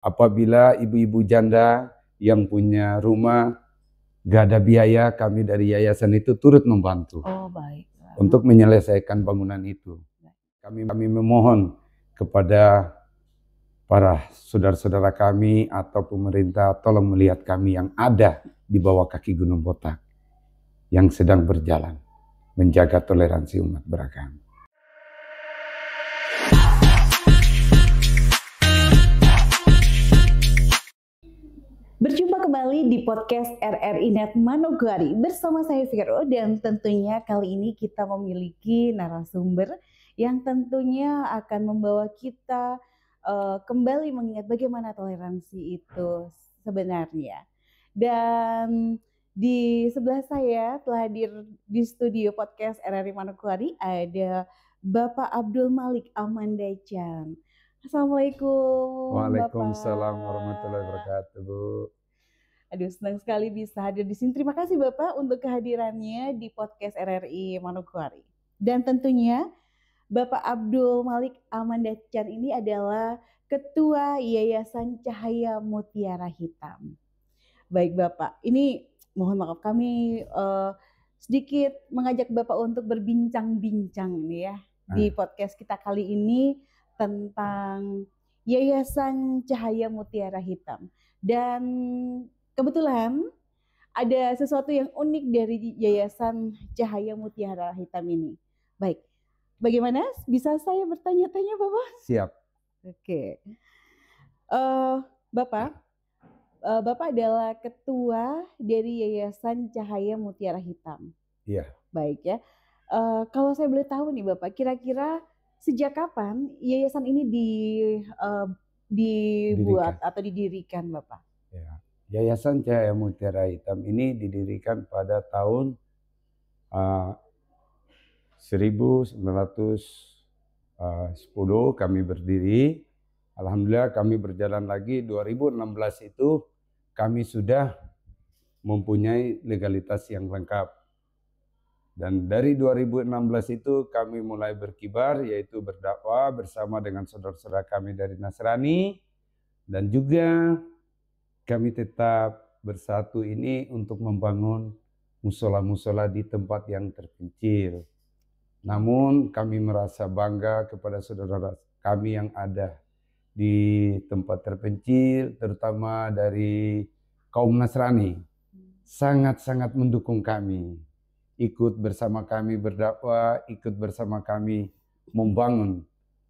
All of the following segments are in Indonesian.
Apabila ibu-ibu janda yang punya rumah gak ada biaya, kami dari yayasan itu turut membantu untuk menyelesaikan bangunan itu. Kami memohon kepada para saudara-saudara kami atau pemerintah, tolong melihat kami yang ada di bawah kaki Gunung Botak yang sedang berjalan menjaga toleransi umat beragama. Berjumpa kembali di podcast RRI Net Manokwari bersama saya Vero, dan tentunya kali ini kita memiliki narasumber yang tentunya akan membawa kita kembali mengingat bagaimana toleransi itu sebenarnya. Dan di sebelah saya telah hadir di studio podcast RRI Manokwari ada Bapak Abdul Malik Amandaican. Assalamualaikum. Waalaikumsalam Bapak. warahmatullahi wabarakatuh, Bu. Aduh, senang sekali bisa hadir di sini. Terima kasih Bapak untuk kehadirannya di podcast RRI Manokwari. Dan tentunya Bapak Abdul Malik Amandaican ini adalah Ketua Yayasan Cahaya Mutiara Hitam. Baik Bapak, ini mohon maaf kami sedikit mengajak Bapak untuk berbincang-bincang nih ya di podcast kita kali ini tentang Yayasan Cahaya Mutiara Hitam. Dan kebetulan ada sesuatu yang unik dari Yayasan Cahaya Mutiara Hitam ini. Baik, bagaimana? Bisa saya bertanya-tanya Bapak? Siap. Oke. Bapak adalah ketua dari Yayasan Cahaya Mutiara Hitam. Iya. Baik ya. Kalau saya boleh tahu nih Bapak, kira-kira sejak kapan yayasan ini dibuat atau didirikan Bapak? Ya. Yayasan Cahaya Mutiara Hitam ini didirikan pada tahun 1910 kami berdiri. Alhamdulillah kami berjalan lagi. 2016 itu kami sudah mempunyai legalitas yang lengkap. Dan dari 2016 itu kami mulai berkibar, yaitu berdakwah bersama dengan saudara-saudara kami dari Nasrani. Dan juga kami tetap bersatu ini untuk membangun musola-musola di tempat yang terpencil. Namun kami merasa bangga kepada saudara kami yang ada di tempat terpencil, terutama dari kaum Nasrani. Sangat-sangat mendukung kami. Ikut bersama kami berdakwah, ikut bersama kami membangun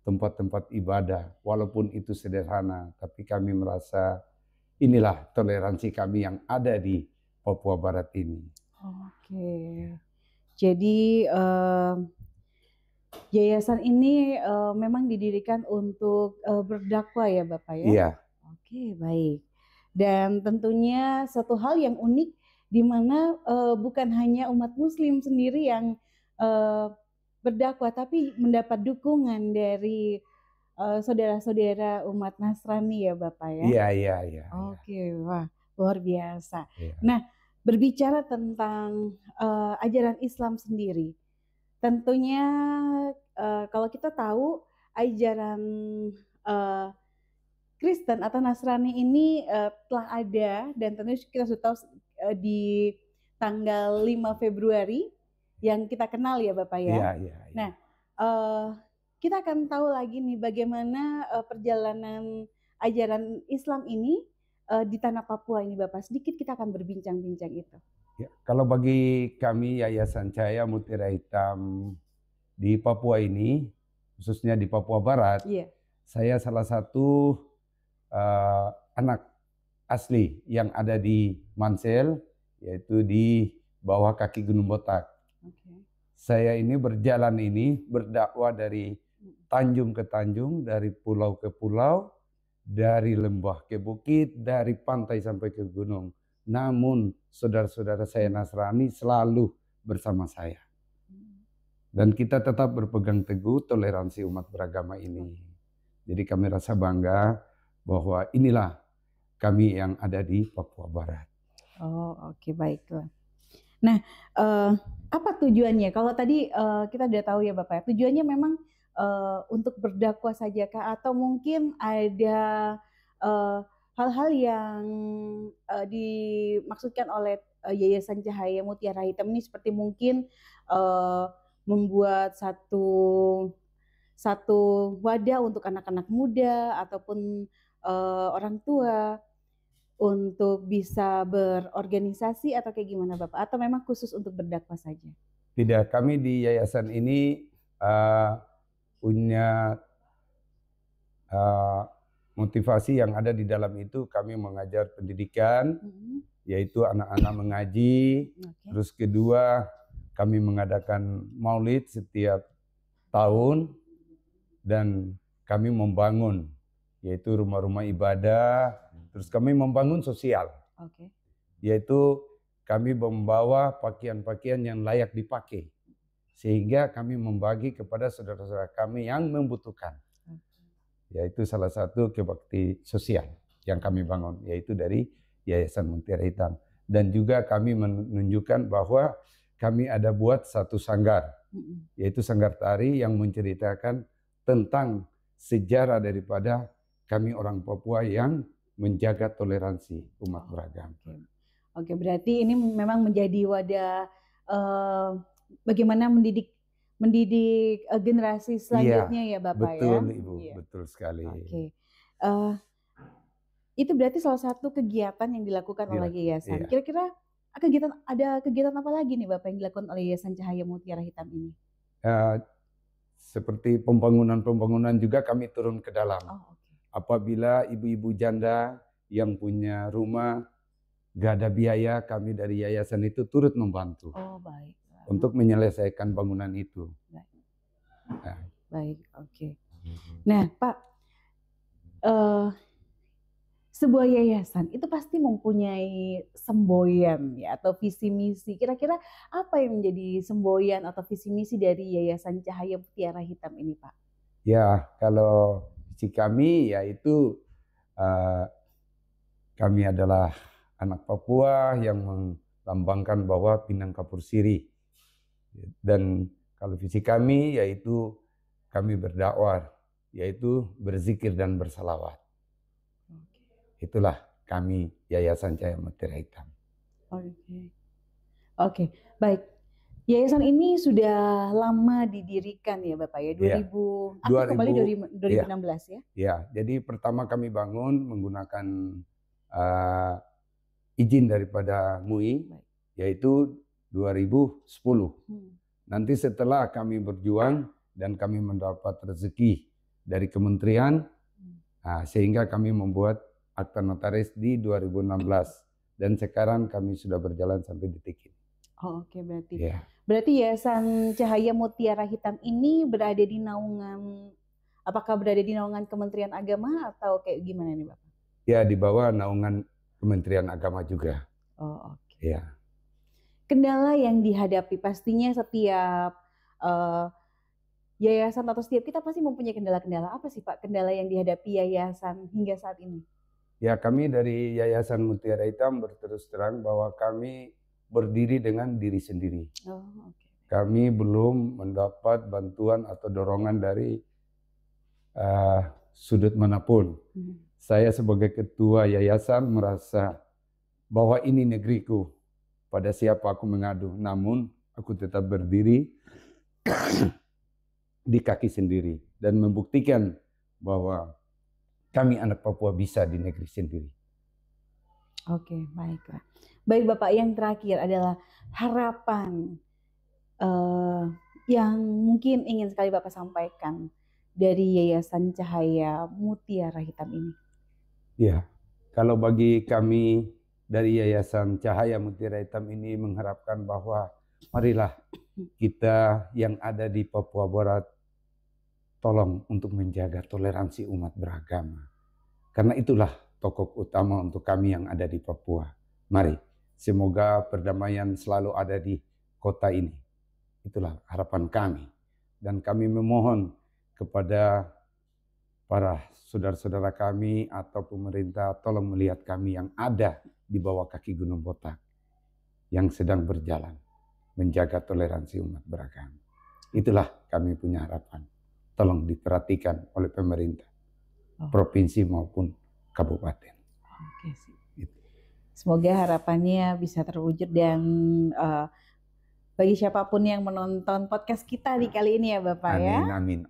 tempat-tempat ibadah. Walaupun itu sederhana, tapi kami merasa inilah toleransi kami yang ada di Papua Barat ini. Oke, jadi yayasan ini memang didirikan untuk berdakwah ya Bapak ya? Iya. Oke, baik. Dan tentunya satu hal yang unik di mana bukan hanya umat Muslim sendiri yang berdakwah, tapi mendapat dukungan dari saudara-saudara umat Nasrani ya Bapak ya? Iya. Oke, wah luar biasa. Iya. Nah, berbicara tentang ajaran Islam sendiri, tentunya kalau kita tahu ajaran Kristen atau Nasrani ini telah ada, dan tentunya kita sudah tahu di tanggal 5 Februari yang kita kenal ya Bapak ya. Iya. Nah, kita akan tahu lagi nih bagaimana perjalanan ajaran Islam ini di tanah Papua ini Bapak. Sedikit kita akan berbincang-bincang itu. Ya, kalau bagi kami Yayasan Cahaya Mutiara Hitam di Papua ini, khususnya di Papua Barat, saya salah satu anak asli yang ada di Mansel, yaitu di bawah kaki Gunung Botak. Saya ini berjalan ini berdakwah dari tanjung ke tanjung, dari pulau ke pulau, dari lembah ke bukit, dari pantai sampai ke gunung. Namun saudara-saudara saya Nasrani selalu bersama saya. Dan kita tetap berpegang teguh toleransi umat beragama ini. Jadi kami rasa bangga bahwa inilah kami yang ada di Papua Barat. Oh, oke, baiklah. Nah, apa tujuannya? Kalau tadi kita sudah tahu ya Bapak, tujuannya memang untuk berdakwah saja kah? Atau mungkin ada hal-hal yang dimaksudkan oleh Yayasan Cahaya Mutiara Hitam ini seperti mungkin membuat satu wadah untuk anak-anak muda ataupun orang tua untuk bisa berorganisasi atau kayak gimana Bapak? Atau memang khusus untuk berdakwah saja? Tidak, kami di yayasan ini punya motivasi yang ada di dalam itu. Kami mengajar pendidikan, yaitu anak-anak mengaji. Terus kedua, kami mengadakan maulid setiap tahun, dan kami membangun, yaitu rumah-rumah ibadah. Terus kami membangun sosial, yaitu kami membawa pakaian-pakaian yang layak dipakai, sehingga kami membagi kepada saudara-saudara kami yang membutuhkan. Yaitu salah satu kebakti sosial yang kami bangun, yaitu dari Yayasan Mutiara Hitam. Dan juga kami menunjukkan bahwa kami ada buat satu sanggar, yaitu sanggar tari yang menceritakan tentang sejarah daripada kami orang Papua yang menjaga toleransi umat beragama. Oke, berarti ini memang menjadi wadah bagaimana mendidik generasi selanjutnya ya Bapak betul, ya? Betul Ibu, betul sekali. Itu berarti salah satu kegiatan yang dilakukan oleh yayasan. Kira-kira ada kegiatan apa lagi nih Bapak yang dilakukan oleh Yayasan Cahaya Mutiara Hitam ini? Seperti pembangunan juga kami turun ke dalam. Apabila ibu-ibu janda yang punya rumah gak ada biaya, kami dari yayasan itu turut membantu. Baik. Untuk menyelesaikan bangunan itu. Baik, oke. Nah Pak, sebuah yayasan itu pasti mempunyai semboyan ya atau visi misi. Kira-kira apa yang menjadi semboyan atau visi misi dari Yayasan Cahaya Mutiara Hitam ini Pak? Ya, kalau visi kami yaitu kami adalah anak Papua yang melambangkan bahwa Pinang Kapur Siri. Dan kalau visi kami yaitu kami berdakwah, yaitu berzikir dan bersalawat. Itulah kami Yayasan Cahaya Mutiara Hitam. Oke, baik. Yayasan ini sudah lama didirikan ya Bapak ya, 2000 kembali 2016 ya? Ya, jadi pertama kami bangun menggunakan izin daripada MUI, yaitu 2010. Nanti setelah kami berjuang dan kami mendapat rezeki dari kementerian, sehingga kami membuat akta notaris di 2016 dan sekarang kami sudah berjalan sampai detik ini. Oke, berarti Yayasan Cahaya Mutiara Hitam ini berada di naungan, apakah berada di naungan Kementerian Agama atau kayak gimana nih Bapak? Ya, di bawah naungan Kementerian Agama juga. Ya. Kendala yang dihadapi pastinya setiap yayasan atau setiap kita pasti mempunyai kendala-kendala. Apa sih Pak kendala yang dihadapi yayasan hingga saat ini? Ya, kami dari Yayasan Mutiara Hitam berterus terang bahwa kami berdiri dengan diri sendiri. Kami belum mendapat bantuan atau dorongan dari sudut manapun. Saya sebagai ketua yayasan merasa bahwa ini negeriku, pada siapa aku mengadu. Namun aku tetap berdiri di kaki sendiri dan membuktikan bahwa kami anak Papua bisa di negeri sendiri. Oke, baiklah. Baik Bapak, yang terakhir adalah harapan yang mungkin ingin sekali Bapak sampaikan dari Yayasan Cahaya Mutiara Hitam ini. Ya, kalau bagi kami dari Yayasan Cahaya Mutiara Hitam ini mengharapkan bahwa marilah kita yang ada di Papua Barat tolong untuk menjaga toleransi umat beragama. Karena itulah tokoh utama untuk kami yang ada di Papua. Mari, semoga perdamaian selalu ada di kota ini. Itulah harapan kami. Dan kami memohon kepada para saudara-saudara kami atau pemerintah, tolong melihat kami yang ada di bawah kaki Gunung Botak yang sedang berjalan menjaga toleransi umat beragama. Itulah kami punya harapan. Tolong diperhatikan oleh pemerintah, provinsi maupun kabupaten. Oke sih. Gitu. Semoga harapannya bisa terwujud dan bagi siapapun yang menonton podcast kita di kali ini ya Bapak ya. Amin.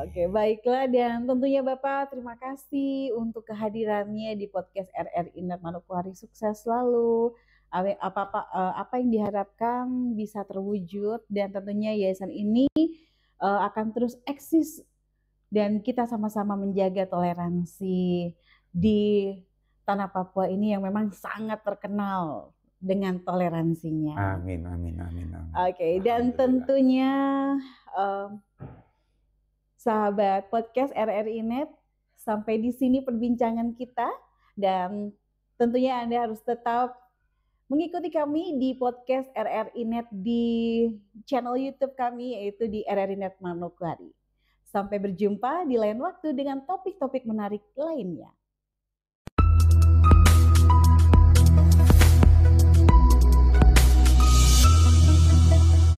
Oke, baiklah, dan tentunya Bapak terima kasih untuk kehadirannya di podcast RRI Net Manokwari. Sukses selalu. Apa yang diharapkan bisa terwujud, dan tentunya yayasan ini akan terus eksis dan kita sama-sama menjaga toleransi di tanah Papua ini yang memang sangat terkenal dengan toleransinya. Amin. Oke, dan tentunya sahabat podcast RRI Net, sampai di sini perbincangan kita, dan tentunya Anda harus tetap mengikuti kami di podcast RRI Net di channel YouTube kami, yaitu di RRI Net Manokwari. Sampai berjumpa di lain waktu dengan topik-topik menarik lainnya.